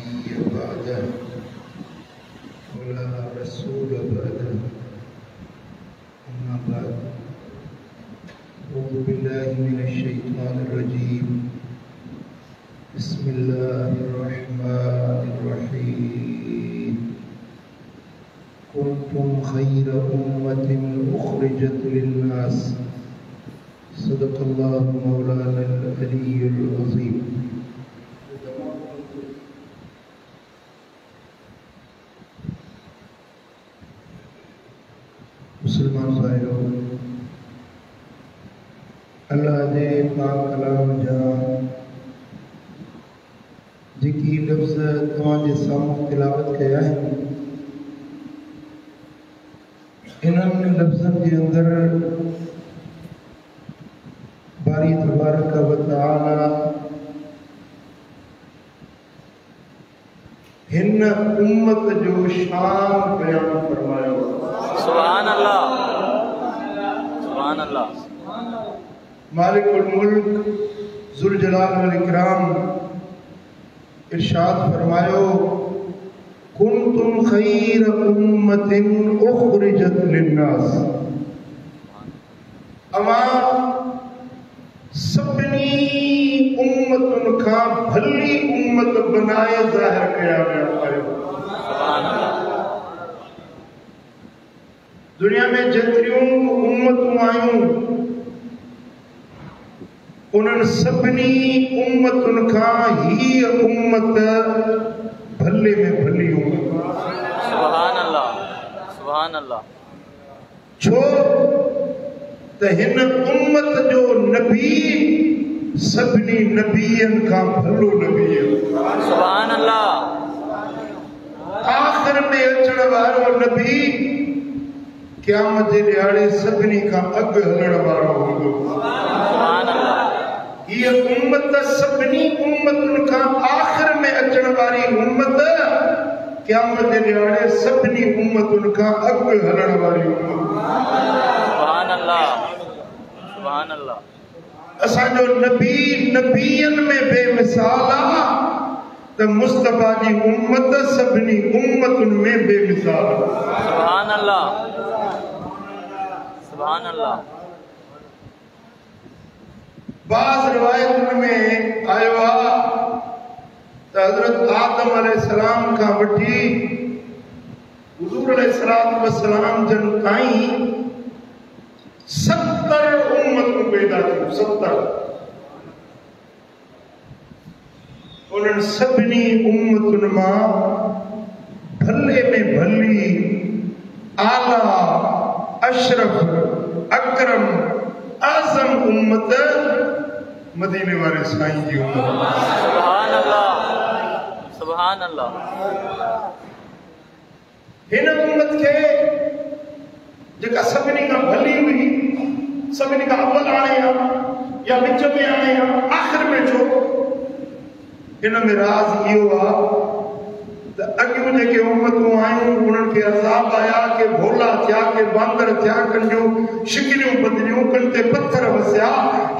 نبي بعده ولا رسول بعده أما بعد أعوذ بالله من الشيطان الرجيم بسم الله الرحمن الرحيم كنتم خير أمة أخرجت للناس صدق الله مولانا العلي العظيم मुसलमान भाइयों अल्लाह दे पाक कलाम जा जिकी लफ्ज़ तव्हांजे साम्हूं तिलावत कया है इन्हनि लफ्ज़नि जे अंदर बारी तबारक व तआला हिन उम्मत जो शान बयान फरमायो। सुभान अल्लाह, सुभान अल्लाह। मालिकुल मुल्क जुल जलाल वल इकराम इरशाद फरमायो कुंतुम खैर उम्मतिन उखरिजत लिन्नास। अमा सभिनी उम्मतुन खां भली उम्मत बनाए ज़ाहिर कया विया आहियो। सुभान अल्लाह। दुनिया में जेतिरियूं उम्मतूं आयूं उन्हनि सभिनी उम्मतुन खां हीअ उम्मत भले में भली उम्मत। सुभान अल्लाह, सुभान अल्लाह। छो त हिन उम्मत जो नबी सभिनी नबियन खां भलो नबी है। सुभान अल्लाह। आखिर में अचण वारो नबी क़यामत जे ॾियारे सभिनी खां अॻु हलण वारो हूंदो। सुभान अल्लाह। हीअ उम्मत सभिनी उम्मतुनि खां आखिर में अचण वारी उम्मत क़यामत जे ॾियारे सभिनी उम्मतुनि खां अॻु हलण वारी उम्मत। सुभान अल्लाह, सुभान अल्लाह। असांजो नबी नबियन में बेमिसाल आहे त मुस्तफा जी उम्मत सभिनी उम्मतुनि में बेमिसाल आहे। सुभान अल्लाह, सुभान अल्लाह। बाज़ रिवायतुनि में आयो आहे त हज़रत आदम अलैहिस्सलाम खां वठी हुज़ूर अलैहिस्सलाम जन ताईं 70 उम्मतूं पैदा थियूं। 70 उन्हनि सभिनी उम्मतुनि मां भले में भली आला अशरफ अकरम आज़म उम्मत मदीने वाले साईं जी उम्मत। सुभान अल्लाह, सुभान अल्लाह। हिन उम्मत खे जेका सभिनी खां भली हुई सभिनी खां अव्वल आणे या विच में आणे या आख़िर में छो हिन में राज़ इहो आहे त अॻियूं जेके उम्मतूं आयूं उन्हनि खे अज़ाब आया के भोला थिया के बांदर थिया कनि जूं शिकिलियूं बदिलियूं कनि ते पत्थर वसिया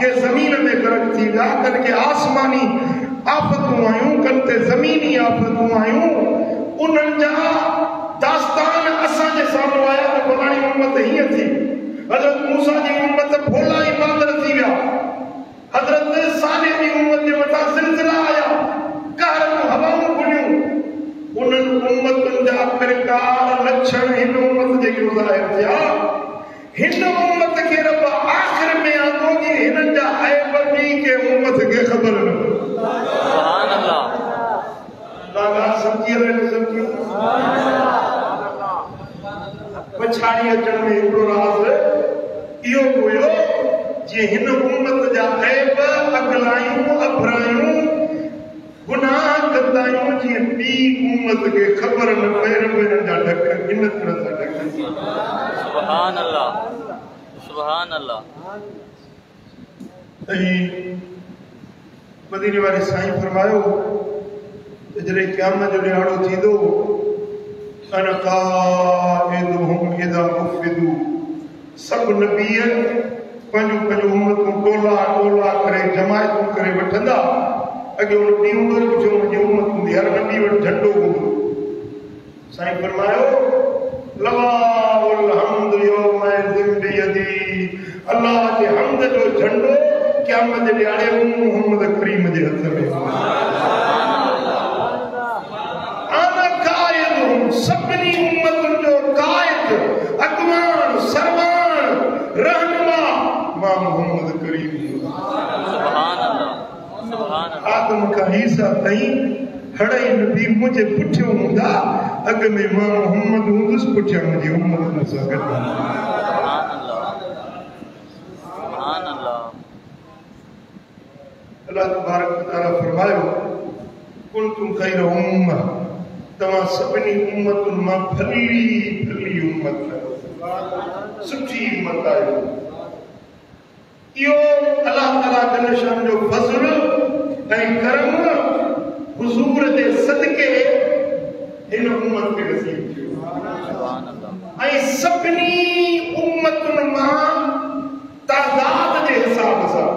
के ज़मीन में ग़रक़ थी विया कनि के आसमानी आफ़तूं आयूं कनि ते ज़मीनी आफ़तूं आयूं। उन्हनि जा दास्तान असांजे साम्हूं आया त फलाणी उम्मत हीअं थी। हज़रत मूसा जी उम्मत भोला ई बांदर थी विया। हज़रत सालेह जी उम्मत जे मथां ज़िलज़िला आया कहर हवाऊं खुलियूं। उन्हनि उम्मतुनि जा प्रकार लक्षण हिन उम्मत जे ज़ाहिर थिया। हिन उम्मत खे रब आख़िर में आंदो कि हिननि जा ऐब बि के उम्मत खे ख़बर न हुई। सुभान अल्लाह। दादा समझी रहे समझी पछाड़ी अचण में हिकिड़ो राज़ इहो हुयो जीअं हिन उम्मत जा ऐब अगलायूं अभरायूं गुनाह कंदायूं जीअं ॿी उम्मत खे ख़बर न पए हिननि जा ढक इन तरह सां ढक। सुभान अल्लाह, सुभान अल्लाह। मदीने वाले साईं फरमायो जॾहिं क़यामत जो ॾियारो थींदो अना क़ाइदुहुम इज़ा उफ़िदू सब नबीयन पंहिंजूं पंहिंजूं उम्मतूं टोला टोला करे जमायतूं करे वठंदा अगे उन ॾींहुं कुझु मुंहिंजी उम्मत हूंदी हर नंढी वटि झंडो हूंदो साईं फरमायो लवाउल हम्द यौम ज़िंदगी अल्लाह जे हम्द जो झंडो क़यामत जे ॾियारे मोहम्मद करीम जे हथ में आना कायद सभिनी उम्मतुनि जो कायद अॻवान सरवान रहनुमा मां मोहम्मद करीम आदम का ईसा ताईं हड़ई नबी मुझे पुठियो हूंदा अॻ में मां मोहम्मद हूंदुसि पुठियां मुंहिंजी उम्मत मूं सां गॾु अल्लाह तबारक व तआला फरमायो कुंतुम खैर उम्मह तव्हां सभिनी उम्मतुनि मां भली भली उम्मत सुठी उम्मत आहियो इहो अल्लाह ताला जल शान जो फज़ल ऐं करम हुजूर जे सदके हिन उम्मत खे नसीब थियो ऐं सभिनी उम्मतुनि मां तादाद जे हिसाब सां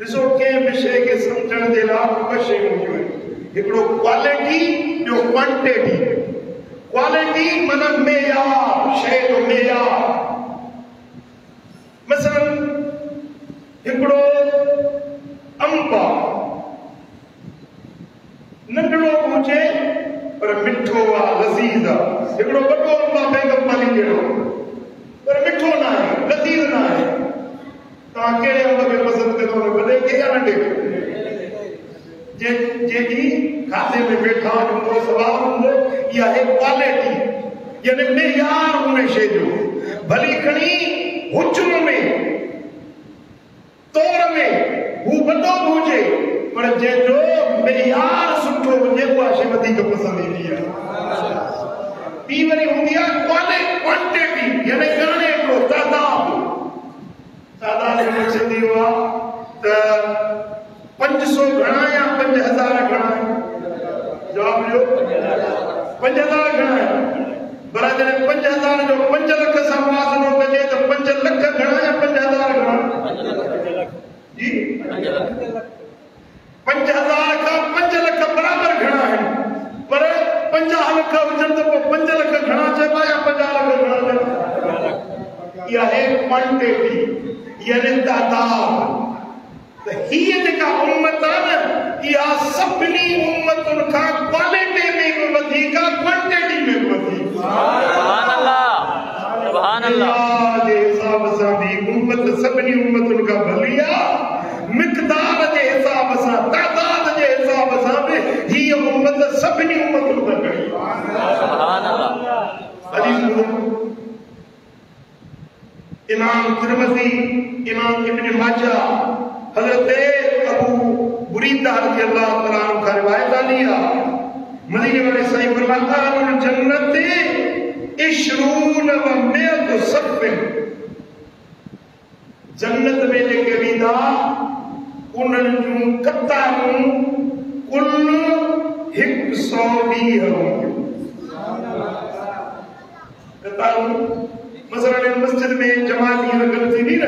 ॾिसो कंहिं बि शइ खे सम्झण जे लाइ ॿ शयूं हूंदियूं आहिनि हिकिड़ो क्वालिटी ॿियो क्वांटिटी क्वालिटी माना मेयार शइ जो मेयार मसलन हिकिड़ो अंब नंढड़ो हुजे पर मिठो आहे लज़ीज़ आहे हिकिड़ो वॾो अंब आहे बेगमपाली जहिड़ो पर मिठो न आहे लज़ीज़ न आहे तव्हां कहिड़े अंब खे पसंदि कंदो वॾे खे या नंढे खे जंहिंजी खाधे में वेठा हूंदो सवाल हूंदो इहा आहे क्वालिटी यानी मेयार उन शइ जो भली खणी हुजम में तौर में हू वॾो हुजे पर जंहिंजो मेयार सुठो हुजे उहा शइ वधीक पसंदि ईंदी आहे ॿी वरी हूंदी आहे क्वांटिटी यानी घणे हिकिड़ो तादाद में मक़सद इहो आहे त 500 घणा या 5000 घणा जवाब ॾियो 5000 घणा पर जॾहिं 5000 जो 5 लख सां मुआज़नो कजे त 5 लख घणा या 5000 घणा जी 5000 खां 5 लख बराबर घणा आहिनि पर 50 लख हुजनि त पोइ 5 लख घणा चइबा या 50 लख घणा चइबा इहा आहे क्वांटिटी यानी तादाद त हीअ जेका उम्मत आहे न इहा सभिनी उम्मतुनि खां क्वालिटी में बि वधीक क्वांटिटी में बि वधीक सुभान अल्लाह जे हिसाब सां बि उम्मत सभिनी उम्मतुनि खां भली आहे मिक़दार जे हिसाब सां तादाद जे हिसाब सां बि हीअ उम्मत सभिनी उम्मतुनि खां घणी सुभान अल्लाह इमाम तिरमिज़ी इमाम इब्न माजा हज़रत अबू बुरीदा रज़ियल्लाहु तआला अन्हु का रिवायत आनी है मदीने वाले साईं फरमाता है जन्नत 20 व 100 सफ़ जन्नत में जेके वेंदा उन्हनि जूं कतारूं कुल 120 हूंदियूं कतारूं मसलन मस्जिद में जमात की रकम थी ना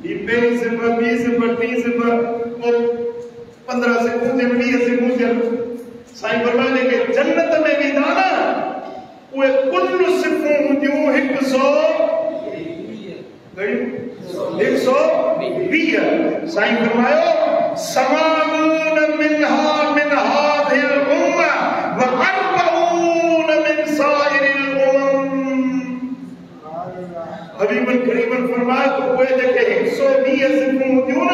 ये पहली सिर्फ 20 सिर्फ 30 सिर्फ 15 से 20 से साईं फरमाने के जन्नत में भी दाना वो कुल सिर्फों हुंदियूं 120 साईं फरमायो समाऊन मिनहा मिन हादिल उम्मा व अर्बऊन मिन साइरिल हबीबन करीमन फरमाया तो वो जेके 120 सिफ़ूं हुंदियूं न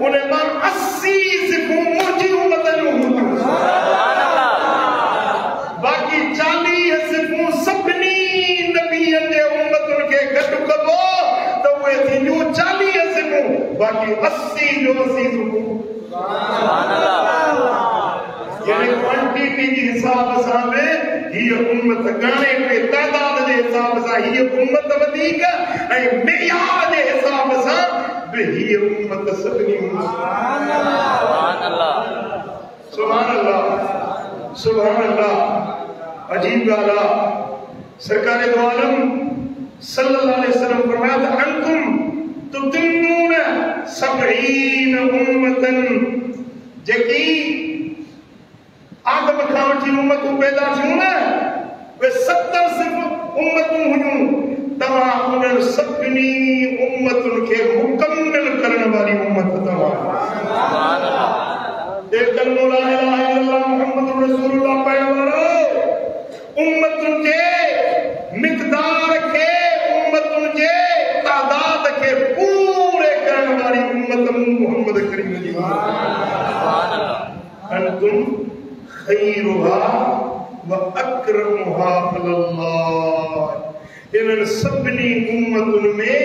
उन मां 80 सिफ़ूं मुंहिंजी उम्मत जूं हुंदियूं सुभान अल्लाह बाक़ी 40 सिफ़ूं सभिनी नबियनि जे उम्मतुनि खे गॾु कबो त उहे थींदियूं 40 सिफ़ूं बाक़ी 80 जो 80 सिफ़ूं सुभान अल्लाह यानी क्वांटिटी जे हिसाब सां बि हीअ उम्मत घणे पे तादाद जे हिसाब सां हीअ उम्मत वधीक ऐं मेयार जे हिसाब सां बि हीअ उम्मत सभिनी सुभान अल्लाह सुभान अल्लाह सुभान अल्लाह अजीब ॻाल्हि आहे सरकार दो आलम सल्लल्लाहु अलैहि वसल्लम फरमाया अंतुम तुतिमून 70 उम्मतन जेकी आदम खां वठी उम्मतूं पैदा थियूं न वे 70 सिर्फ़ उम्मतूं हुयूं तव्हां उन्हनि सभिनी उम्मतुनि खे मुकम्मिल करण वारी उम्मत तव्हां एक कलमो ला इलाहा इल्लल्लाह मुहम्मदुर रसूलुल्लाह पढ़ण वारो उम्मतुनि जे मिक़दार खे उम्मतुनि जे तादाद खे पूरे करण वारी उम्मत मोहम्मद करीम जी सुभान अल्लाह अंतुम खैरुहा व अकरमुहा अल्लाह इन्हनि सभिनी उम्मतुनि में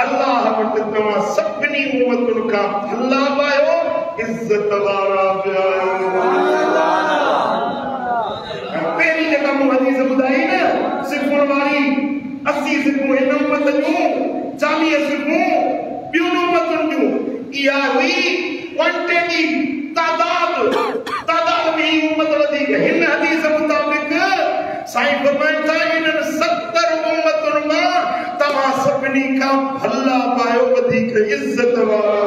अल्लाह वटि तव्हां सभिनी उम्मतुनि खां भला पायो इज्जत वारा पिया पहिरीं जेका मूं हदीस ॿुधाई न सिफ़ुनि वारी 80 सिफ़ूं हिन उम्मत जूं 40 सिफ़ूं ॿियुनि उम्मतुनि जूं इहा हुई क्वांटिटी तादाद में ही उम्मत वधीक हिन हदीस मुताबिक साईं फरमाइनि था इन्हनि 70 उम्मतुनि मां तव्हां सभिनी खां भला पायो वधीक इज्जत वारा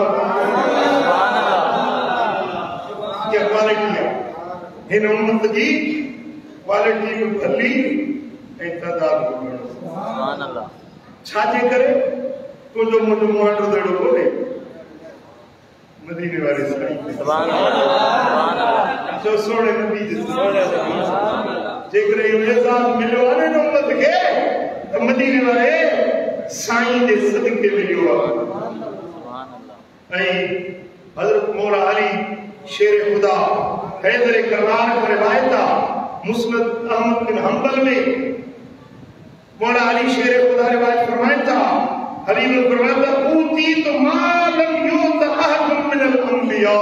सुभान अल्लाह क्या क्वालिटी है हिन उम्मत जी क्वालिटी में भली ऐं तादाद में सुभान अल्लाह छाजे करे तुंहिंजो मुंहिंजो मुआंडो दड़ो कोन्हे मदीने वाले साईं सुभान अल्लाह जो सोने नबी जी जेकरे एजाज़ मिलियो आहे न उम्मत खे त मदीने वाले साईं जे सदके मिलियो आहे सुभान अल्लाह ऐं हज़रत मौला अली शेर खुदा हैदर कररार की रिवायत आहे मुस्नद अहमद बिन हंबल में मौला अली शेर खुदा रिवायत फरमाइनि था हबीब फरमाता ऊती तो मालम यूत अहद मिन अल अंबिया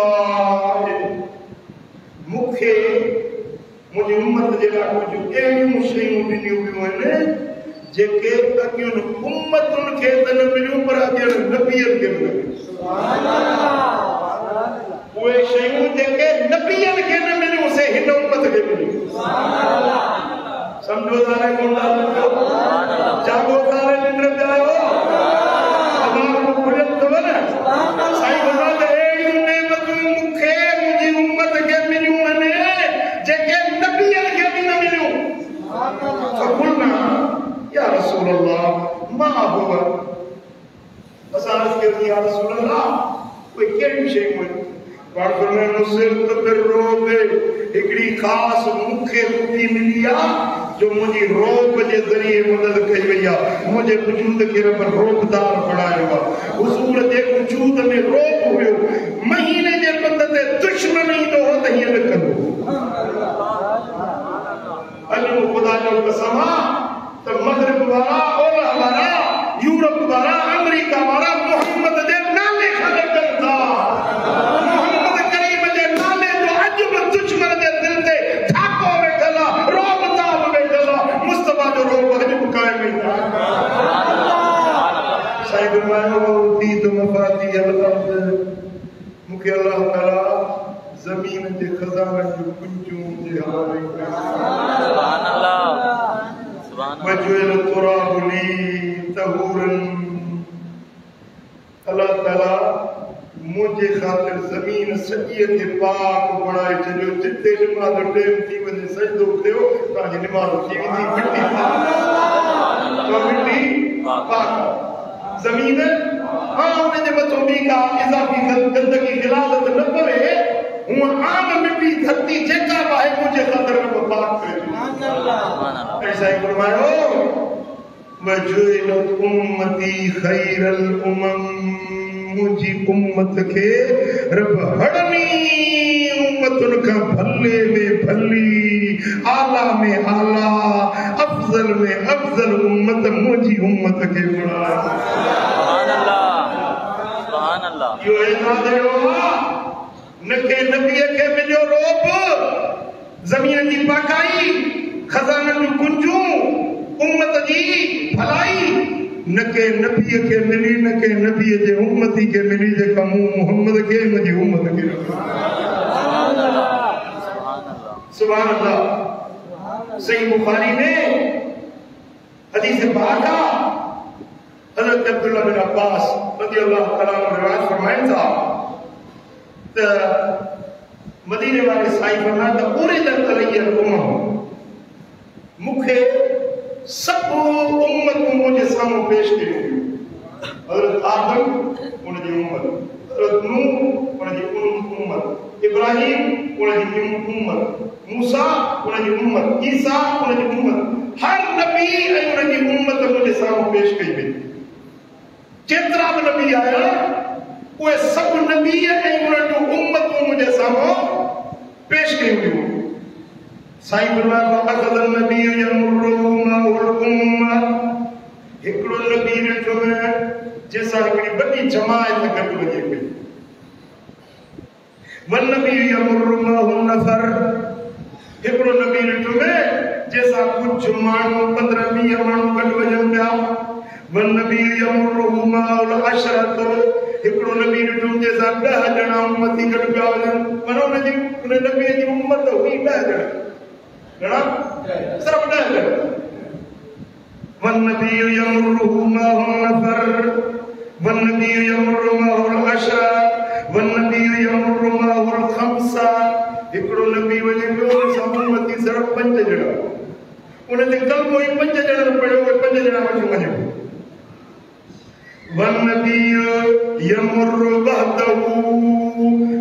मुखे मुझे उम्मत जे लाइ कुझु अहिड़ियूं शयूं ॾिनियूं वियूं आहिनि जेके अॻियुनि उम्मतुनि खे त न मिलियूं पर अॻियुनि नबीअनि खे मिलियूं सुभान अल्लाह उहे शयूं जेके नबीअनि खे न मिलियूं से हिन उम्मत खे मिलियूं सुभान अल्लाह समझो तारे कोन सुभान अल्लाह जागो तारे निंड जायो अल्लाह को खुलत तो न साईं फरमाता अहिड़ियूं नेमतूं मूंखे मुंहिंजी उम्मत खे मिलियूं आहिनि जेके नबीअनि खे बि न मिलियूं फकुलना या रसूल अल्लाह मा हुआ असां अर्ज़ कयो या रसूल अल्लाह कोई कहिड़ियूं शयूं आहिनि पाण फरमाए नुसिरत बिर्रोब हिकिड़ी ख़ासि मूंखे खूबी मिली आहे जो मुंहिंजी रोब जे ज़रिए मदद कई वई आहे मुंहिंजे वजूद खे रब रोबदार बणायो आहे हुज़ूर जे वजूद में रोब हुयो महीने जे पंध ते दुश्मन ईंदो हो त हीअं न कंदो अॼु ख़ुदा जो कसम आहे त मग़रिब वारा ओलह वारा यूरोप वारा अमेरिका वारा मोहम्मद जे नाले खां ॾकनि था मोहम्मद करीम जे नाले जो अॼु बि दुश्मन जे दिल ते ठाको वेठल आहे रोब ताब वेठल आहे मुस्तफा जो रोब अॼु बि क़ाइम आहे साईं फरमायो थी तो मफाती अल-अर्ज़ मूंखे अल्लाह ताला ज़मीन जे खज़ाननि जूं कुंजियूं जे हवाले सुभान अल्लाह सुभान वजुल तुराबुली तहूरन अल्लाह ताला मुझे खातिर जमीन सॼीअ खे पाक बणाए छॾियो जिते निमाज़ टेम थी वञे सजदो कयो तव्हांजी निमाज़ थी वेंदी मिटी पाक ज़मीन हाँ उनजे मथां ॿी का इज़ाफ़ी गंदगी गिलाज़त न पवे हूअ आम मिटी धरती जेका बि आहे मुंहिंजे ख़ातिर रब पाक करे ऐसा ही फरमायो वजुलत उम्मती खैरल उमम मुंहिंजी उम्मत खे रब हड़नी उम्मतुनि खां भले में भली आला में आला अफज़ल में अफज़ल उम्मत मुंहिंजी उम्मत खे बणायो सुभान अल्लाह इहो एज़ाज़ अहिड़ो आहे न के नबीअ खे मिलियो रोब ज़मीन जी पाकाई खज़ाननि जूं कुंजूं उम्मत जी भलाई न के नबीअ खे मिली न के नबीअ जे उम्मती खे मिली जेका मूं मोहम्मद खे मुंहिंजी उम्मत खे सुभान अल्लाह सुभान अल्लाह सही बुखारी में हदीस पाक हज़रत अब्दुल्लाह बिन अब्बास रज़ियल्लाहु तआला अन्हु रिवायत फरमाइनि था त मदीने वाले साईं फरमाया त पूरे दरतलैया उम्मत मूंखे सब उम्मतूं मुंहिंजे साम्हूं पेश कयूं। हज़रत आदम उनजी उम्मत, हज़रत नूह उनजी उम्मत, इब्राहिम उनजी उम्मत, मूसा उनजी उम्मत, ईसा उनजी उम्मत, हर नबी ऐं उनजी उम्मत मुंहिंजे साम्हूं पेश कई वई। जेतिरा बि नबी आया उहे सभु नबी ऐं उन्हनि जूं उम्मतूं मुंहिंजे साम्हूं पेश कयूं वियूं। साईं फरमाया अख़ज़ नबी यमुर्रु माहुल उम्मा, हिकिड़ो नबी ॾिठो जंहिंसां हिकिड़ी वॾी जमायत गॾु वञे पई। वन नबी यमुर्रु माहुल नफ़र, हिकिड़ो नबी ॾिठो जंहिंसां कुझु माण्हू 15-20 माण्हू गॾु वञनि पिया। वन नबी यमुर्रु माहुल अशरत, हिकिड़ो नबी ॾिठो जंहिंसां 10 ॼणा उम्मती गॾु पिया वञनि। माना उन नबीअ जी उम्मत हुई 10 ॼणा, घणा? सिर्फ़ 10 ॼणा। वन्नबी यमुर्रु माहुल नफ़र, वन्नबी यमुर्रु माहुल अशर, वन्नबी यमुर्रु माहुल खम्सा, हिकिड़ो नबी वञे पियो सां उम्मती सिर्फ़ 5 ॼणा। उन ते कलमो ई 5 ॼणनि पढ़ियो, उहे 5 ॼणा वठी वञे। वन्नबी यमुर्रु बहदहू,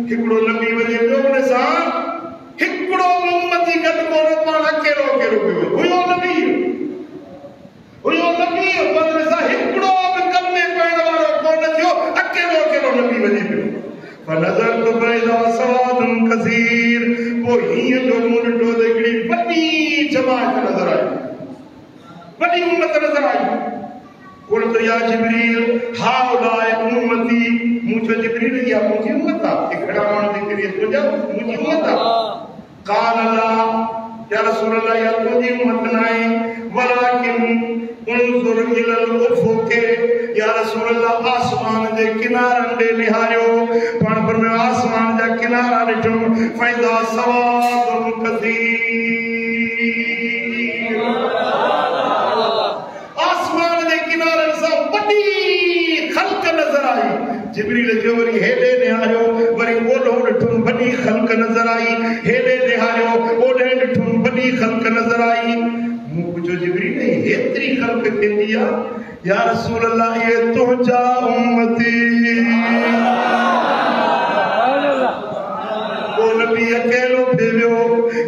हिकिड़ो नबी वञे पियो उन सां हिकिड़ो उम्मती गॾु कोन, पाण अकेलो अकेलो पियो हुयो नबी, हुयो नबी, पर सां हिकिड़ो बि कम में पइण वारो कोन थियो, अकेलो अकेलो नबी वञे पियो। फनज़रतु फइज़ा सवादुन कसीर, पोइ हीअं जो मूं ॾिठो त हिकिड़ी वॾी जमात नज़र आई, वॾी उम्मत नज़र आई। कुलतु या जिब्रील हाउलाए उम्मती, मूं चयो जिब्रील इहा मुंहिंजी उम्मत आहे, हिकिड़ा माण्हू जेकॾहिं तुंहिंजा मुंहिंजी उम्मत आहे। क़ाल ला, या रसूल अल्लाह या तुंहिंजी उम्मत न आहे, वलाकिन उन्ज़ुर इलल उफ़ुक़, या रसूल अल्लाह आसमान जे किनारनि ॾे निहारियो। पाण पर में आसमान जा किनारा ॾिठुम, फ़इज़ा सवादुन कसीर, आसमान जे किनारनि सां वॾी ख़ल्क़ नज़र आई। जिब्रील जो वरी हेॾे निहारियो, वरी ओॾो ॾिठुम, वॾी ख़ल्क़ नज़र आई, हेॾे निहारियो, ओॾे ॾिठुम, वॾी ख़ल्क़ नज़र आई। मूं पुछियो जिब्रील हेतिरी ख़ल्क़ कंदी आहे? या रसूल अल्लाह ये तुंहिंजा उम्मती। को नबी अकेलो पे वियो,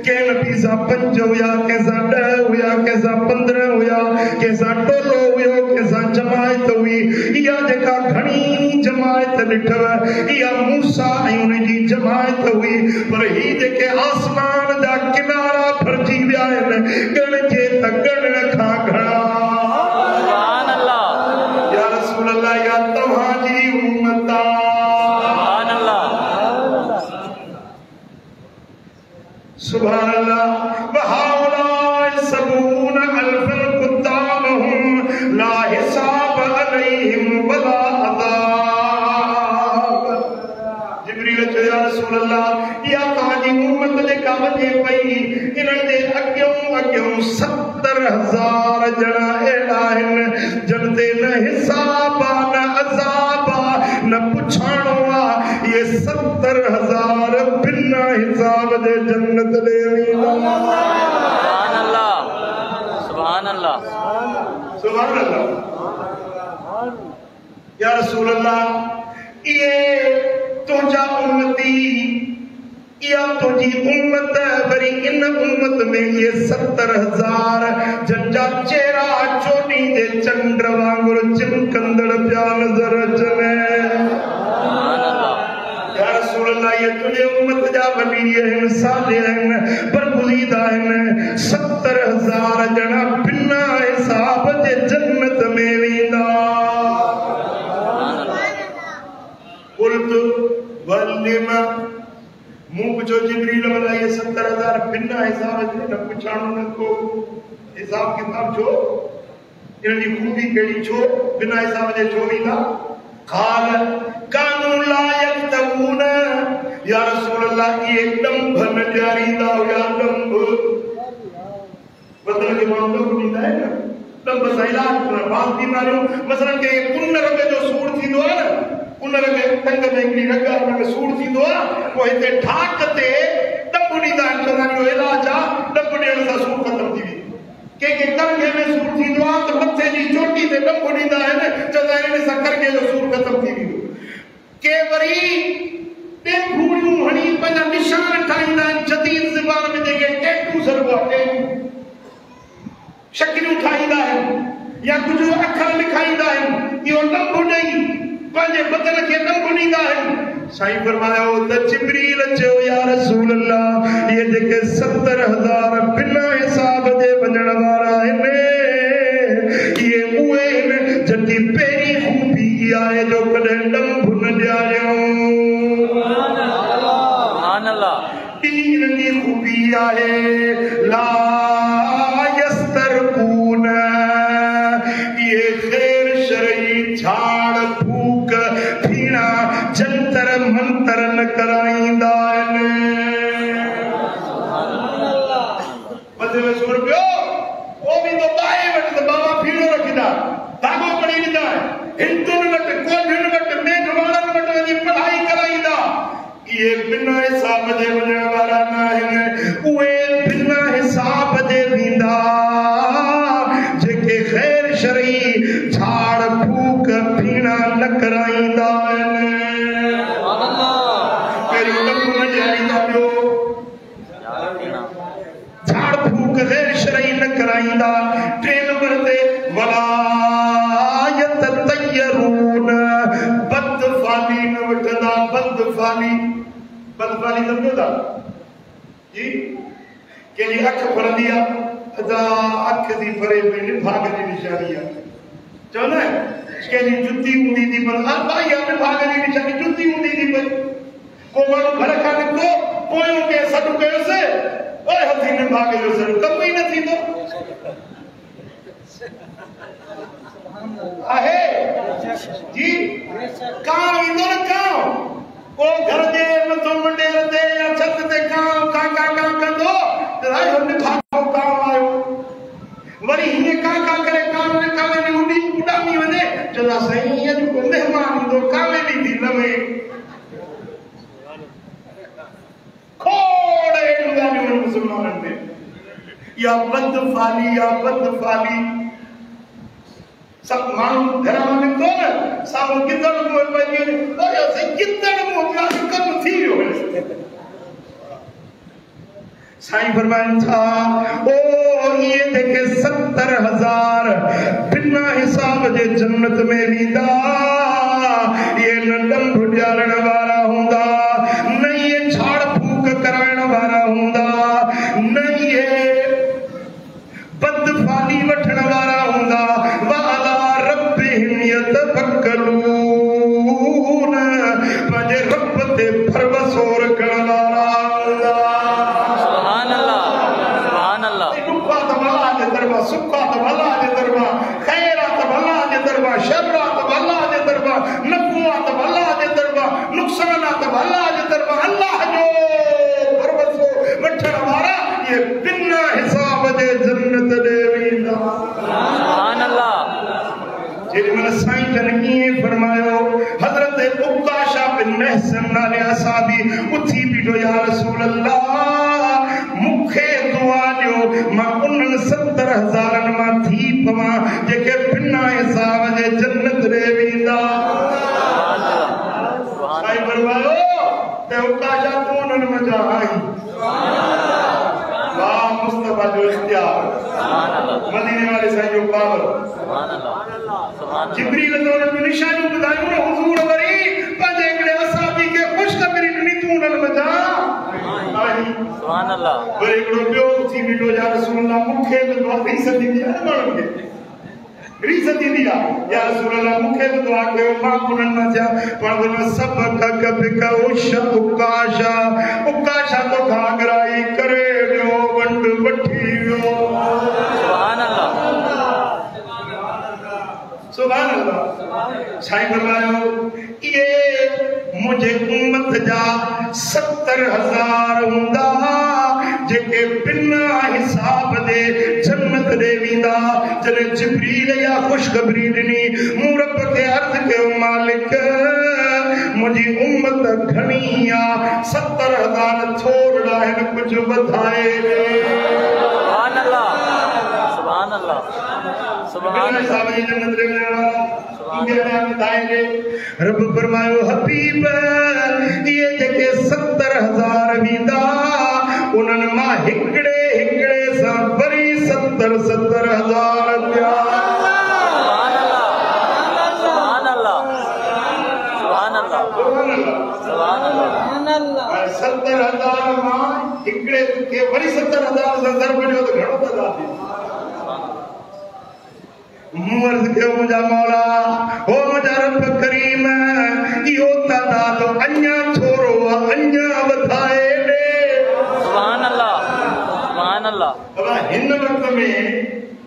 के नबी सां 5 हुया, कंहिंसां 10 हुया, कंहिंसां 15 हुया, कंहिंसां टोलो हुयो, कंहिंसां जमायत हुई। इहा जेका घणी जमायत ॾिठव इहा मूसा ऐं उनजी जमायत हुई, पर ही जेके आसमान जा किनारा भरिजी विया आहिनि, ॻणिजे त ॻणण खां घणा। सुभान अल्लाह, या रसूल अल्लाह या तव्हांजी उम्मत सुभान अल्लाह, सुभान अल्लाह। वहाउलाए सबून अल्फन कुद्दामहुम ला हिसाब अलैहिम वला अज़ाब। जिब्रील चयो या रसूल अल्लाह इहा तव्हांजी उम्मत जेका वञे पई, इन्हनि जे अॻियों अॻियों 70,000 ॼणा अहिड़ा आहिनि जिन ते न हिसाब आहे, न अज़ाब आहे, न पुछाणो आहे। इहे 70,000 बिना हिसाब जे जन्नत ॾे वेंदा। सुभान अल्लाह, सुभान अल्लाह, सुभान अल्लाह। या रसूल अल्लाह इहे तुंहिंजा उम्मती, इहा तुंहिंजी उम्मत, वरी इन उम्मत में इहे 70,000 जंहिंजा चेहरा चोटी जे चंड वांगुरु चिमकंदड़ पिया नज़र अचनि। या रसूल अल्लाह इहे तुंहिंजे उम्मत जा वली आहिनि, सालिह आहिनि, बरगुज़ीदा आहिनि। 70,000 ॼणा बिना हिसाब जे जन्नत में वेंदा। कुलतु वलिमा, मूं पुछो जिब्रील वाला ये 70,000 बिना हिसाब जे न पुछाणो न को हिसाब किताब छो, इनजी खूबी कहिड़ी छो बिना हिसाब जे छो वेंदा? क़ाल कानू ला यक्तबून, या रसूल अल्लाह ये डंभ न ॾियारींदा हुया, डंभ बदन खे माण्हू डंभ ॾींदा आहिनि न, तब बस इलाज कर बात बीमारियों मसलन के कुन्नर में जो सूर थी दो है कुन्नर में टंग में इंगली रगा में सूर थी दो वो इते ठाक ते डबुनी दा चरानी इलाज आ डबुनी सा सूर खत्म थी के करगे में सूर थी दो तो मथे जी चोटी ते डबुनी दा है चदा ने सा करगे जो सूर खत्म थी के वरी ते भूड़ियों हणी पंजा निशान ठाईंदा जदीद ज़बान में देके टैटू सरवा शक्ल उठाईंदा है या कुछ अखर लिखाईंदा है यो नंबो नहीं पंजे बदन के नंबो नींदा है साईं फरमाया त जिब्रील चयो या रसूल अल्लाह ये जेके 70,000 बिना हिसाब दे वजण वारा आहिनि ये उहे जॾहिं पहिरीं खूबी आहे जो कॾहिं नंबो न ॾियारियो सुभान अल्लाह तीन दी खूबी आहे ला झाड़ फूक फीना जंतर मंतर न कराईंदा मतलब सुर पियो वो भी तो बाए वट तो बाबा फीनो रखदा धागो पड़ी ॾींदा हिंदुन वट कोढन वट मेघवाड़न वट वञी पढ़ाई कराईंदा ये बिना हिसाब जे वञण वारा न आहिनि उहे बिना हिसाब जे वेंदा जेके ग़ैर शरई झाड़ फूक फीना न कराईंदा झाड़ फूक ग़ैर शरई न कराईंदा टे नंबर ते वलायत तयरून बदफाली न वठंदा बदफाली समझो था जी केली अख फरंदी आहे अदा अख दी फरे में निभाग दी निशानी आहे चलो ना केली जुत्ती हुंदी थी पर आ भाई आपने भाग दी निशानी जुत्ती हुंदी थी पर को माण्हू घर खां निकितो पोयों के सॾु कयोसि ओए हथी में भाग जो सॾु कम ई न थींदो आहे जी कां ईंदो न कां ओ घर जे मथो मंडेर ते या छत ते कां का कंदो त भाई हमने भागो कां आयो वरी हिने का करे कां ने कावे ने उडी उडामी वने चला सही ये जो मेहमान ईंदो कावे दी दी लवे खोड़े ॻाल्हियूं आहिनि मुस्लमाननि में या बदफाली सब माण्हू घर मां निकितो न साम्हूं गिदड़ मोह पइजी वञे अरे असां गिदड़ मोह कम थी वियो साईं फरमाइनि था ओ ये जेके 70,000 बिना हिसाब जे जन्नत में वेंदा ये न डंभ ॾियारण वारा हूंदा न ये झाड़ फूक कराइण वारा हूंदा न ये बदफाली वठण वारा हूंदा वाला रब्बिहिम यतफक्करून पंहिंजे रब ते भरवसो रखण वारा हूंदा सुखा तो भला जे दरबार खैरा तो भला जे दरबार शर्रा तो भला जे दरबार नफुआ तो भला जे दरबार नुकसाना तो भला जे दरबार अल्लाह जो भरवसो वठण वारा ये बिना हिसाब जे जन्नत दे वेंदा सुभान अल्लाह जेडी मन साईं जन ये फरमायो हजरत उकाशा बिन महसन नाले असहाबी उठी बीठो या रसूल अल्लाह मुखे दुआ दियो मां उन 70,000 मां थी पवा जेके बिना हिसाब जे जन्नत रे वेंदा सुभान अल्लाह साईं फरमायो ते उकाशा कोन मजा आई सुभान अल्लाह वाह मुस्तफा जो इख्तियार सुभान अल्लाह मदीने वाले साईं जो पावर सुभान अल्लाह जिब्रील तो उन निशानी बुधायो न हुजूर वरी पंजे एकड़े असहाबी के खुशखबरी नी तू न मजा आई सुभान अल्लाह वरी एकड़ो बियो थी बीठो या रसूल अल्लाह मुखे दुआ दी सदी दी माण्हू के रीसती दिया या रसूल अल्लाह मुखे दुआ कयो मां कुनन न जा पर सब का उकाशा तो घाघराई करे दियो वंड वठी वियो सुभान अल्लाह साईं फरमायो ये मुझे उम्मत जा 70,000 हुंदा जेके बिना हिसाब दे जन्नत दे थींदा जने जिब्रील या खुशखबरी ॾिनी मूं रब खे अर्ज़ कयो मालिक मुंहिंजी उम्मत घणी आहे 70,000 थोड़ा आहिनि कुझु वधाए सुभान अल्लाह सुभान अल्लाह सुभान अल्लाह रब फरमायो हबीब ये जेके 70,000 वींदा उन्हनि मां हिकिड़े हिकिड़े सां वरी 70,000 ॿिया सुभान अल्लाह सुभान अल्लाह सुभान अल्लाह 70,000 मां हिकिड़े खे वरी 70,000 सां ज़रब ॾियो त घणो था थी मूं अर्ज़ कयो मुंहिंजा मौला हो मुंहिंजा रब करीम इहो तादाद अञा थोरो आहे अञा वधाए ॾे सुभान अल्लाह सुभान अल्लाह हिन वक़्त में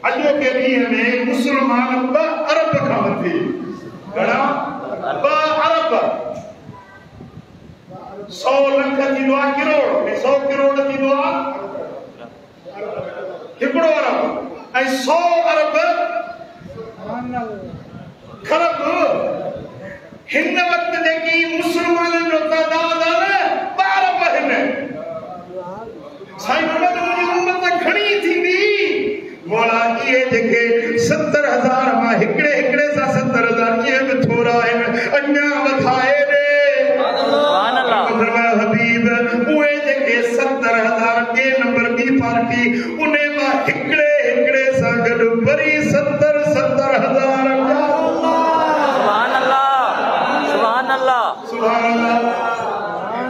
अॼोके ॾींहं में मुस्लमान 2 अरब खां वठी घणा 2 अरब 100 लख थींदो आहे करोड़ 100 करोड़ थींदो आहे हिकिड़ो अरब ऐं 100 अरब खरब हिन वक्त जेकी मुसलमाननि जो तादाद आहे 12 आहिनि साईं मुंहिंजी उम्मत घणी थींदी मौला इहे जेके 70,000 मां हिकिड़े हिकिड़े सां 70,000 इहे बि थोरा आहिनि अञा वधाए ॾे सुभान अल्लाह हबीब उहे जेके 70,000 के नंबर बी पार्टी उन मां हिकिड़े हिकिड़े सां गॾु वरी 70,000 सुभान अल्लाह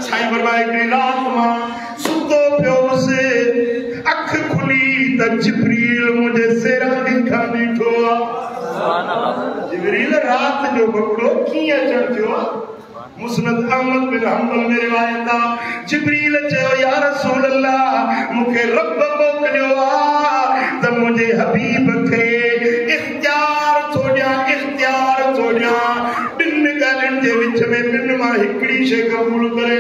साईं फरमाए हिकिड़ी रात मां सुतो पियो हुउसि अख खुली त जिब्रील मुंहिंजे सेरानी खां ॾिठो सुभान अल्लाह जिब्रील रात जो बकड़ो कीअं अचण थियो मुस्नद अहमद बिन हंबल में रिवायत आहे जिब्रील चयो या रसूल अल्लाह मूंखे रब मोकिलियो आहे त मुंहिंजे हबीब खे इख्तियार थो ॾियां ॿिनि ॻाल्हियुनि जे विच में ॿिनि मां हिकिड़ी शइ क़बूल करे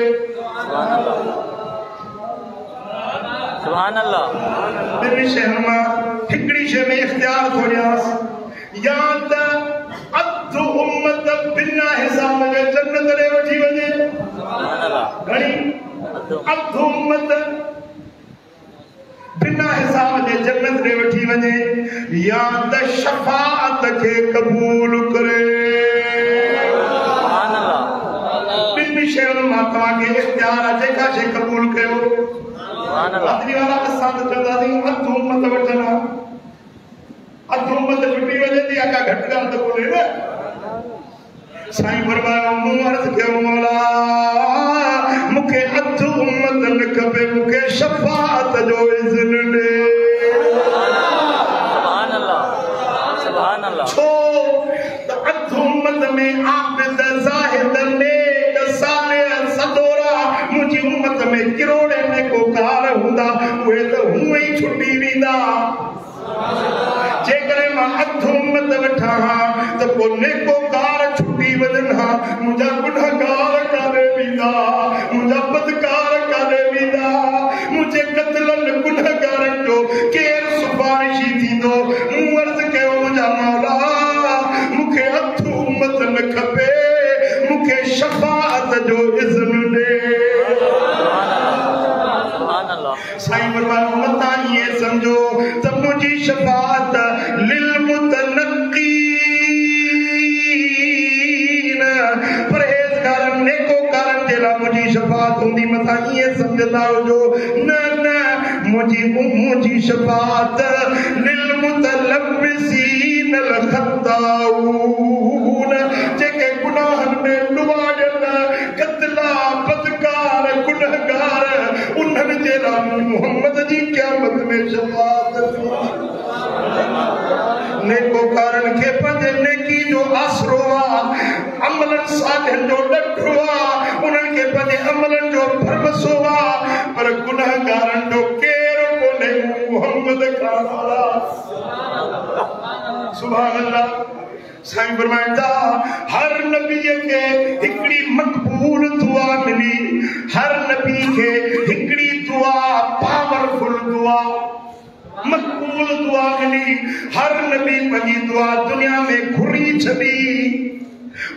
सुभान अल्लाह ॿिनि शयुनि मां हिकिड़ी शइ में इख्तियार थो ॾियांसि या त अधु उम्मत बिना हिसाब जे जन्नत ॾे वठी वञे सुभान अल्लाह घणी अधु उम्मत बिना हिसाब जे जन्नत ॾे वठी वञे या त शफाअत खे क़बूल करे सुभान अल्लाह ॿिनि शयुनि मां तव्हांखे इख्तियार आहे जेका शइ क़बूल कयो सुभान अल्लाह आदमी वारा असां त चवंदा आहियूं अधु उम्मत वठंदा अधु उम्मत छुटी वञे थी आका घटि ॻाल्हि त कोन्हे न साईं फरमायो मूं अर्ज़ कयो मौला मूंखे अधु उम्मत न खपे मूंखे शफाअत जो इज़्न ॾे सुभान अल्लाह सुभान अल्लाह छो त अधु उम्मत में आबिद ज़ाहिद नेक सालिह सदोरा मुंहिंजी उम्मत में किरोड़े नेकोकार हूंदा उहे त हूअं ई छुटी वेंदा जेकर मां अधु उम्मत वठां त पोइ नेकोकार छुटी वञनि हा मुंहिंजा गुनहगार काॾे वेंदा मुंहिंजा बदकार काॾे वेंदा मुंहिंजे क़त्लनि गुनहगारनि जो केरु सिफारिशी थींदो मूं अर्ज़ कयो मुंहिंजा मौला मूंखे अधु उम्मत न खपे मूंखे शफाअत जो इज़्न ॾे सुभान अल्लाह साईं फरमायो मता ये समझो त मुंहिंजी शफाअत लिल मुतनक़ीन परहेज़गारनि नेकोकारनि जे लाइ मुंहिंजी शफाअत हूंदी मता ईअं सम्झंदा हुजो न मुंहिंजी शफाअत लिल मुतलब्बिसीन अल ख़ताऊन जेके गुनाहनि में डुबायल क़त्ला बदकार गुनहगार उन्हनि जे लाइ मोहम्मद जी क़यामत में शफाअत नेकोकारनि खे पंहिंजे नेकी जो आसरो आहे अमलनि सालिहनि जो ॾठो आहे उन्हनि खे पंहिंजे अमलनि जो भरवसो आहे पर गुनहगारनि जो केरु कोन्हे मोहम्मद खां सुभान अल्लाह साईं फरमाईंदा हर नबीअ खे हिकिड़ी मक़बूल दुआ मिली हर नबी खे हिकिड़ी दुआ पावरफुल दुआ मकबूल दुआ मिली हर नबी पंजी दुआ दुनिया में घुरी छदी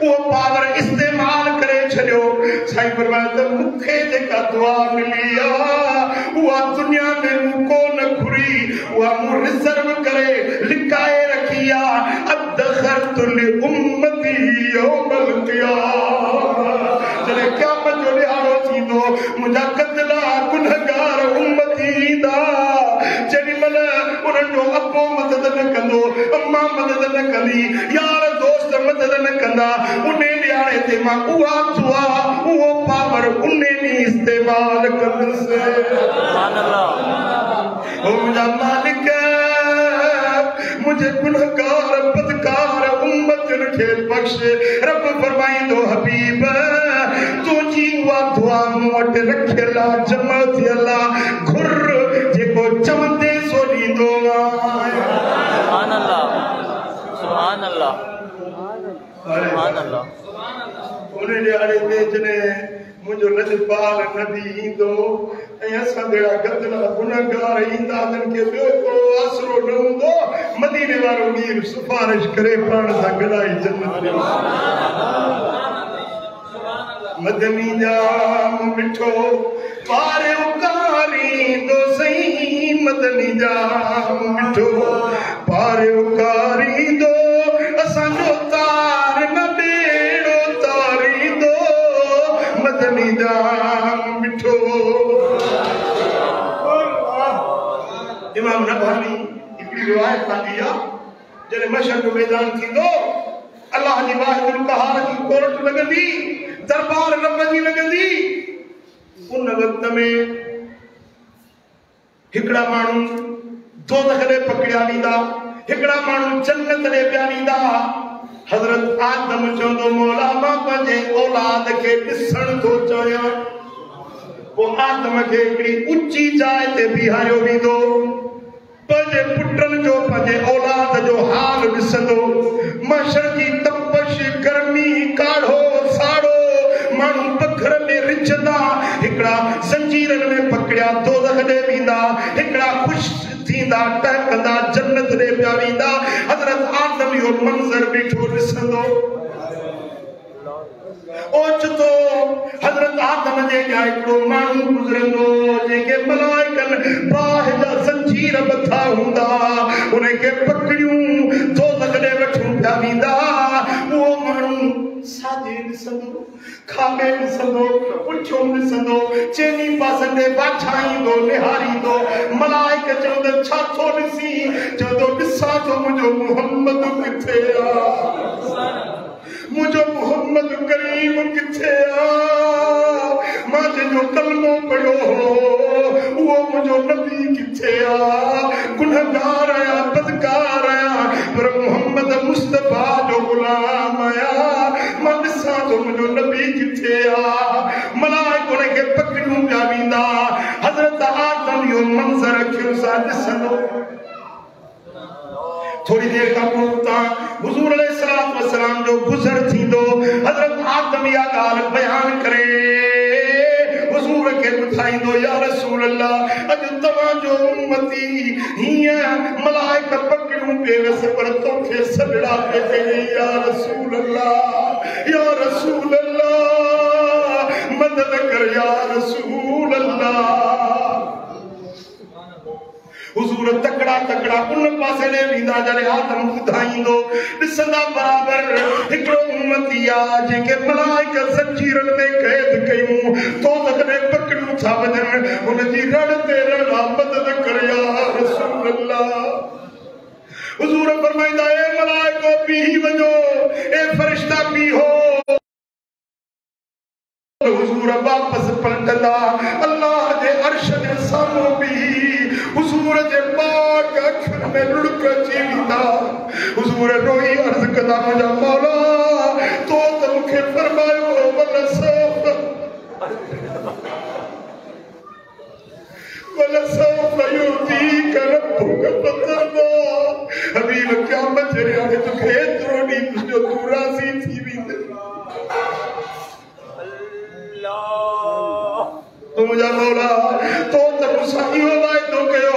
वो पावर इस्तेमाल करे छड़ियो साईं फरमाया त मुखे जेका दुआ मिली आ वो दुनिया में मुको न घुरी वो मु रिजर्व करे लिकाए रखिया अदखरतुल उम्मती यौमल क़ियामह जने क़यामत जो ॾियारो थींदो मुंहिंजा कतला गुनहगार उम्मती दा जॾहिं महिल उन्हनि जो अबो मदद न कंदो अम्मा मदद न कंदी यार दोस्त मदद न कंदा उन ॾियारे ते मां उहा दुआ उहो पावर उन ॾींहुं इस्तेमाल कंदुसि मुंहिंजा मालिक मुझे गुनहगार बदकार उम्मतन खे बख्श रब फरमाईंदो हबीब तुंहिंजी उहा दुआ मूं वटि रखियल आहे जमा थियल आहे घुर जेको चवंदे सो ॾींदो सुभान अल्लाह सुभान अल्लाह सुभान अल्लाह उन ॾियारे ते जॾहिं मुंहिंजो लजपाल नबी ईंदो ऐं असां जहिड़ा गदला गुनहगार ईंदा उन्हनि खे ॿियो को आसरो न हूंदो मदीने वारो वीर सिफारिश करे पाण सां गॾाई जन्नत मदनी जाम मिठो पारे उकारींदो सही मदनी जाम मिठो पारे उकारींदो असांजो तार न बेड़ो तारींदो मदनी जाम मिठो इमाम नबहानी हिकिड़ी रिवायत आंदी आहे जॾहिं मशहद जो मैदान थींदो अल्लाह जी वाहिदुल क़हार जी कोर्ट लॻंदी दरबार रब जी लॻंदी उन वक़्त में हिकिड़ा माण्हू दोज़ख ॾे पकड़िया वेंदा हिकिड़ा माण्हू जन्नत ॾे पिया वेंदा हज़रत आदम चवंदो मौला मां पंहिंजे औलाद खे ॾिसण थो चाहियां पोइ आदम खे हिकिड़ी ऊची जाइ ते बीहारियो वेंदो पंहिंजे पुटनि जो पंहिंजे औलाद जो हाल ॾिसंदो महशर जी तपश गर्मी काढ़ो साड़ो माण्हू पखर में रिझंदा हिकिड़ा ज़ंजीरनि में पकड़िया दोज़ख ॾे वेंदा हिकिड़ा ख़ुशि थींदा टहकंदा जन्नत ॾे पिया वेंदा हज़रत आदम इहो मंज़र बीठो ॾिसंदो ओचितो हज़रत आदम जे ॼाए हिकिड़ो माण्हू गुज़रंदो जंहिंखे मलाइकनि बाहि जा ज़ंजीर मथा हूंदा उनखे पकड़ियूं दोज़ख ॾे वठूं पिया वेंदा उहो माण्हू साॼे ॾिसंदो खाॿे ॾिसंदो पुठियों ॾिसंदो चइनी पासनि ॾे वाछाईंदो निहारींदो मलाइक चवंदो छा थो ॾिसी चवंदो ॾिसां थो मुंहिंजो मुहम्मद किथे आहे मुझे मोहम्मद करीम किथे मां जंहिंजो कलमो पढ़ियो हो उहो मुंहिंजो नबी किथे गुनहगार आहियां बदकार आहियां पर मोहम्मद मुस्तफा जो गुलाम आहियां मां ॾिसां थो मुंहिंजो नबी किथे मलाइक उनखे पकड़ियूं पिया वेंदा हज़रत आदम इहो मंज़र अखियुनि सां ॾिसंदो थोड़ी देर का पोइ हुजूर अलैहिस्सलाम वसलाम जो गुज़र थींदो हज़रत आदम या ॻाल्हि बयान करे हुजूर खे ॿुधाईंदो या रसूल अल्लाह अॼु तव्हांजो उम्मती हीअं मलाइक पकड़ियूं पिए वसि पर तोखे सॾड़ा पिए चई या रसूल अल्लाह मदद कर या रसूल अल्लाह हुजूर तकड़ा तकड़ा उन पासे ॾे वेंदा जॾहिं आदम ॿुधाईंदो ॾिसंदा बराबर हिकिड़ो उम्मती आहे जंहिंखे मलाइक ज़ंजीरनि में क़ैद कयूं दोज़ख ॾे पकड़ियूं था वञनि हुनजी रड़ ते रड़ मदद कर या रसूल अल्लाह हुजूर फरमाईंदा ए मलाइको बीही वञो ए फरिश्ता बीहो हुजूर वापस पलटंदा अल्लाह जे अर्श जे साम्हूं बीही हुजूर जे पाक अखियुनि में लुड़क अची वेंदा हुजूर रोई अर्ज़ कंदा मुंहिंजा मौला तो त मूंखे फरमायो वलसौफ युतीक रब्बुक फतरदा हबीब क़यामत जे ॾींहुं तोखे एतिरो ॾींहुं तुंहिंजो तूं राज़ी थी वेंदे मुझा मौला तो तब साईं वायदो कयो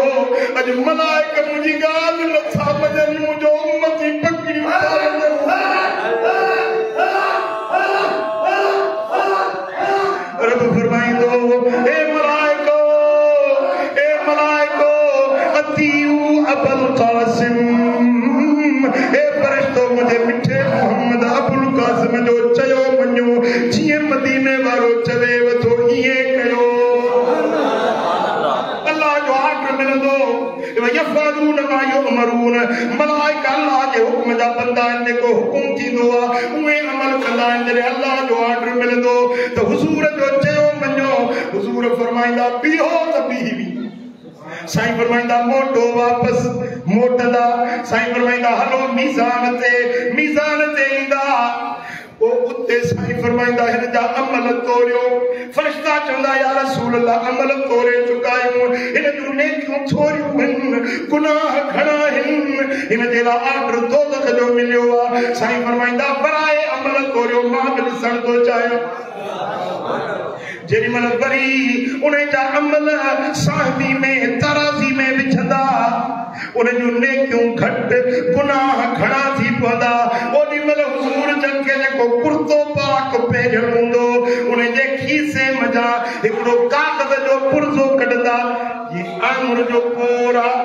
अज मलाइक मुझी गाल लथा बजन मुझो उम्मती पकड़ी रब फरमाइंदो ए मलाइको अतीउ अबुल कासिम ए फरिश्तो मुझे मिठे मोहम्मद अबुल कासिम जो चयो मञो जिए मदीने वारो चवे वथो इए कयो अल्लाह जो आर्डर मिलंदो यफअलून मा युमरून मलाइका अल्लाह जे हुक्म जा बंदा इन को हुकुम थींदो आ उहे अमल कंदा आहिनि अल्लाह जो आर्डर मिलंदो त हुजूर जो चयो मञो हुजूर फरमाईंदा बीहो त बीही साईं फरमाइंदा मोटो वापस मोटदा साईं फरमाइंदा हलो मीज़ान ते ईंदा ओ उते साईं फरमाइंदा हिन जा अमल तोरियो फरिश्ता चवंदा या रसूल अल्लाह अमल तोरे चुकायूं हिन जूं नेकियूं थोरियूं आहिनि गुनाह घणा आहिनि हिन जे लाइ आर्डर दोज़ख जो मिलियो आहे साईं फरमाइंदा बराए अमल तोरियो मां बि ॾिसण थो चाहियां जेरी मन वरी उन्हें जा अमल साहबी में तराज़ी में विझंदा उन्हें जो नेकियूं घट गुनाह घणा थी पवंदा ओॾी महिल हुजूर जन खे जेको कुर्तो पाक पहिरियल हूंदो उन्हें जे खीसे मजा हिकिड़ो कागज़ जो पुर्ज़ो कढंदा ये आंगुर जो पोर आहे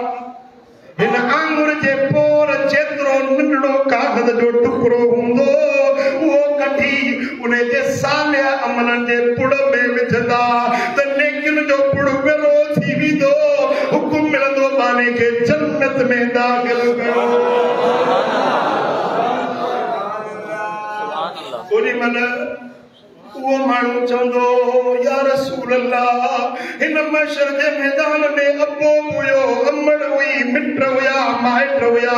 हिन आंगुर जे पोर जेतिरो नंढड़ो कागज़ जो टुकड़ो हूंदो उहो कढी उन्हें जे सालिया अमलनि जे पुड़ में विझंदा त नेकियुनि जो पुड़ वेलो थी वेंदो हुकुम मिलंदो बाने खे जन्नत में दाख़िल कयो ओॾी महिल वो मानू चंदो या रसूल अल्लाह इन मशर जे मैदान में अबो हुयो अमड़ हुई मिट हुया माइट हुया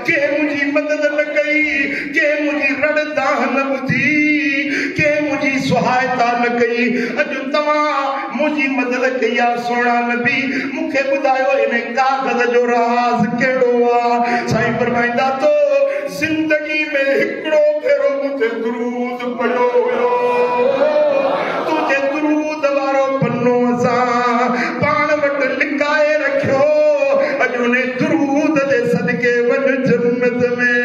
के मुझी मदद न कई के मुझी रड़ दाह न बुधी के मुझी सहायता न कई अज तवा मुझी मदद कई सोना नबी मुखे बुधायो इन कागज जो राज केड़ो आ साईं फरमाइंदा तो जिंदगी में हिकड़ो फेरो मुझे दुरूद पढ़ो हुयो तुझे दुरूद वारो पन्नो असां पाण वटि लिकाए रखियो अॼु उन दुरूद जे सदके वञ जन्नत में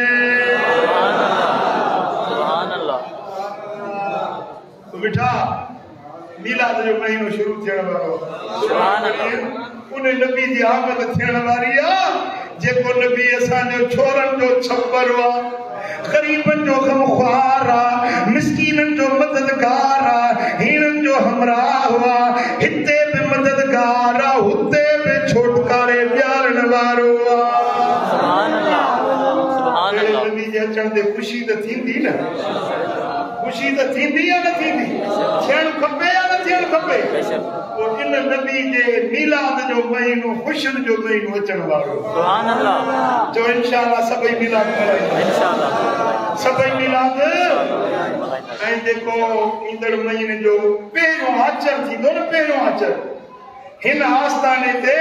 बेटा मीलाद जो महीनो शुरू थियण वारो उन नबी जी आमद थियण वारी आहे जेको नबी असांजो छोरनि जो छप्पर हुआ गरीबन जो गमख्वार आ मिस्कीनन जो मददगार आ हीनन जो हमराह हुआ हिते भी मददगार आ हुते भी छोटकारे प्यारण वारो आ सुभान अल्लाह नबी जे अचण ते खुशी त थींदी न खुशी त थींदी या न थींदी थियण खपे या न थियण खपे और इन नबी जे मीलाद जो महीनो खुशन जो महीनो अचण वारो सुभान अल्लाह जो इंशाअल्लाह सभई मीलाद मल्हाईंदा इंशाअल्लाह सभई मीलाद ऐं जेको ईंदड़ महीने जो पहिरियों आचर थींदो न पहिरियों आचर हिन आस्थाने ते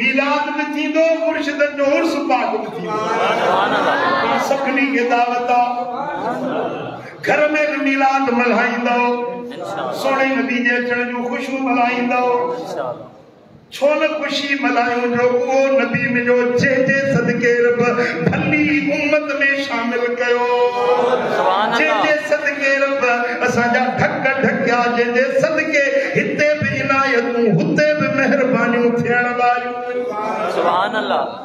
मीलाद में थींदो मुर्शिदन जो उर्स पाक में थींदो सुभान अल्लाह सभिनी खे दावत आहे घर में भी मीलाद मल्हाईंदो सोने नबी जे अचण जूं ख़ुशियूं मल्हाईंदो छो न खुशी मल्हायूं जो उहो नबी मुंहिंजो जे सदके रब भली उम्मत में शामिल कयो जे सदके रब असांजा ढक ढकिया जे सदके हिते भी इनायतूं हुते भी मेहरबानियूं थियण वारियूं सुभान अल्लाह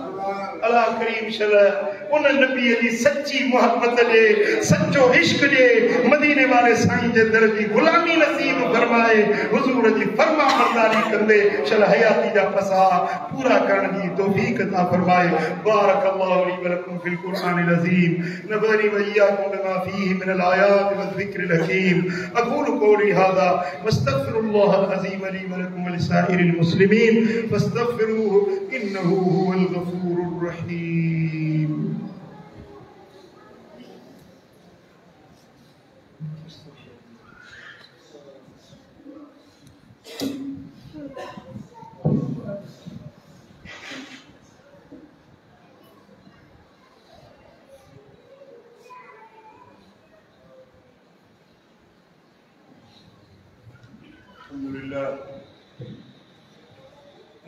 अल्लाह करीम शल्लाह उन नबी जी सच्ची मोहब्बत दे सच्चो इश्क दे मदीने वाले साईं जे दर जी गुलामी नसीब फरमाए हुजूर जी फरमा बरदारी कंदे शल हयाती जा फसा पूरा करण जी तौफीक अता फरमाए बारकल्लाहु ली व लकुम फिल कुरानिल अजीम नबरी व इय्याकुम बिमा फीहि मिन अल आयात व ज़िक्रिल हकीम अक़ूलु क़ौली हाज़ा वस्तग़फिरुल्लाह अल अज़ीम ली व लकुम व लिसाइरिल मुस्लिमीन फस्तग़फिरूहु इन्नहु हुवल गफूरुर रहीम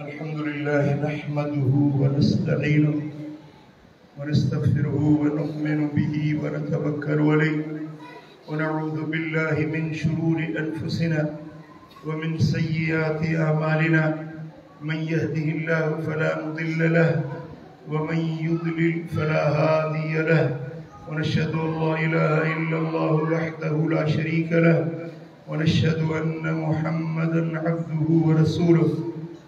الحمد لله نحمده ونستعينه ونستغفره ونؤمن به ونتوكل عليه ونعوذ بالله من شرور أنفسنا ومن سيئات أعمالنا من يهده الله فلا مضل له ومن يضلل فلا هادي له ونشهد أن لا إله إلا الله وحده لا شريك له ونشهد أن محمدا عبده ورسوله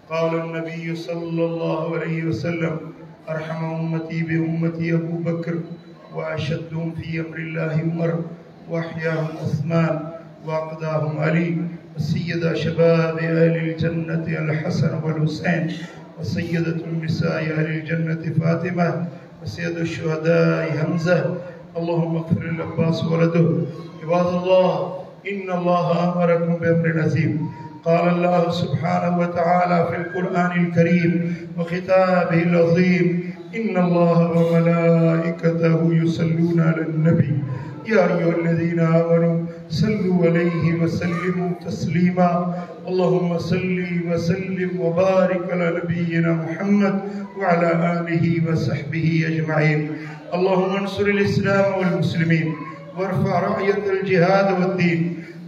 قال النبي صلى الله عليه وسلم أرحم أمتي بأمتي أبو بكر وأشدهم في أمر الله عمر وأحياهم عثمان وأقداهم علي وسيد شباب أهل الجنة الحسن والحسين وسيدة النساء أهل الجنة فاطمة وسيد الشهداء حمزة اللهم اغفر للعباس ولده. عباد الله إن الله أمركم بأمر عظيم. قال الله سبحانه وتعالى في القرآن الكريم وخطابه العظيم إن الله وملائكته يصلون على النبي يا أيها الذين آمنوا صلوا عليه وسلموا تسليما. اللهم صل وسلم وبارك على نبينا محمد وعلى آله وصحبه أجمعين. اللهم انصر الإسلام والمسلمين وارفع راية الجهاد والدين.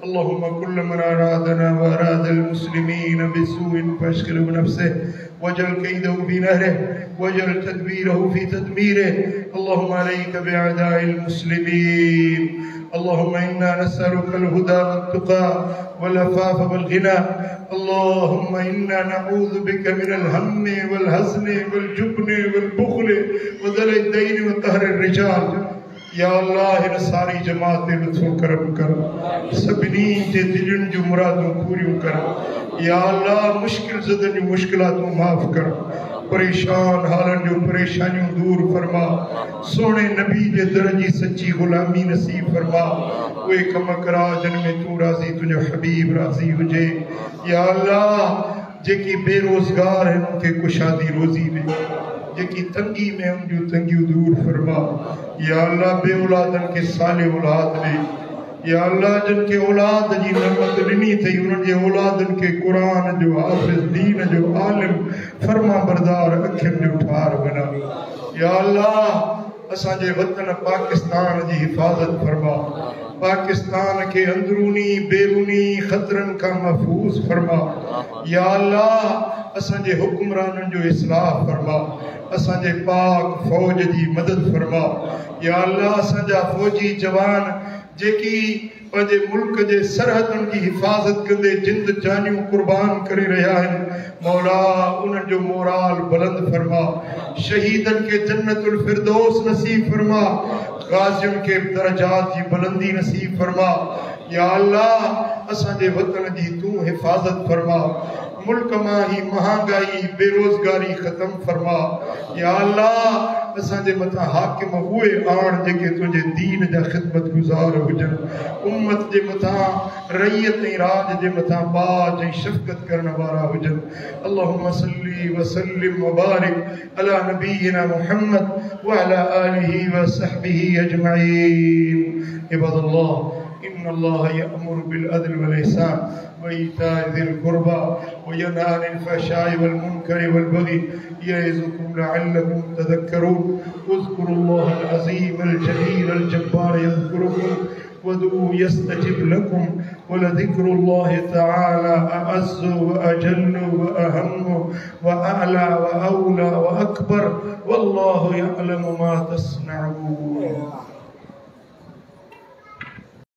اللهم كل من أرادنا وأراد المسلمين بسوء فاشغله بنفسه واجعل كيده في نهره واجعل تدبيره في تدميره. اللهم عليك بأعداء المسلمين. اللهم إنا نسألك الهدى والتقى والعفاف والغنى. اللهم إنا نعوذ بك من الهم والحزن والجبن والبخل وذل الدين وقهر الرجال. या अल्लाह हिन सारी जमात ते लुत्फ़ो करम कर सभिनी जे दिलनि जूं मुरादूं पूरियूं कर। या अल्लाह मुश्किल ज़दनि जूं मुश्किलातूं माफ़ कर परेशान हालनि जूं परेशानियूं दूर फरमा। सोने नबी जे दर जी सच्ची ग़ुलामी नसीब फरमा। उहे कम करा जिन में तूं राज़ी तुंहिंजो हबीब राज़ी हुजे। या अल्लाह जेकी बेरोज़गार आहिनि उनखे कुशादी रोज़ी ॾे जेकी तंगी में उनजूं तंगियूं दूर फरमा। या अल्लाह बे औलादन के साले औलाद दे। या अल्लाह जिन के औलाद जी नेमत ॾिनी थई उन्हनि जे औलादन के क़ुरान जो हाफ़िज़ दीन जो आलिम फरमा बरदार अखियुनि जो ठार बना। या अल्लाह असांजे वतन पाकिस्तान जी हिफ़ाज़त फरमा। पाकिस्तान के अंदरूनी बैरूनी ख़तरन का महफूज फरमा। या अल्लाह असांजे हुक्मराननि जो इस्लाह फरमा। असांजे पाक फ़ौज जी मदद फरमा। या अल्लाह असांजा फ़ौजी जवान जेकी पंहिंजे मुल्क जे सरहदुनि जी हिफ़ाज़त कंदे जिंद जानियूं क़ुर्बान करे रहिया आहिनि मौला उन्हनि जो मोराल बुलंद फरमा। शहीदनि खे जन्नतुल फिरदौस नसीब फरमा। गाज़ियुनि खे दरजात जी बुलंदी नसीब फरमा। या अल्लाह असांजे वतन जी तूं हिफ़ाज़त फरमा। मुल्क मां ही महांगाई बेरोज़गारी ख़त्म फरमा। या अल्लाह असांजे मथां हाकिम उहे आण जेके तुंहिंजे दीन जा ख़िदमत गुज़ार हुजनि। उम्मत जे मथां रइयत ऐं राज जे मथां बाज ऐं शफ़क़त करण वारा हुजनि। अल्लाहुम्म सल्ली व सल्लिम व बारिक अला नबीना मुहम्मद व अला आलिहि व सहबिहि अजमईन। इबादल्लाह إن الله يأمر بالعدل والإحسان وإيتاء ذي القربى وينهى عن الفحشاء والمنكر والبغي يعظكم لعلكم تذكرون. اذكروا الله العظيم الجليل الجبار يذكركم وادعوه يستجب لكم ولذكر الله تعالى أعز وأجل وأهم وأعلى وأولى وأكبر والله يعلم ما تصنعون.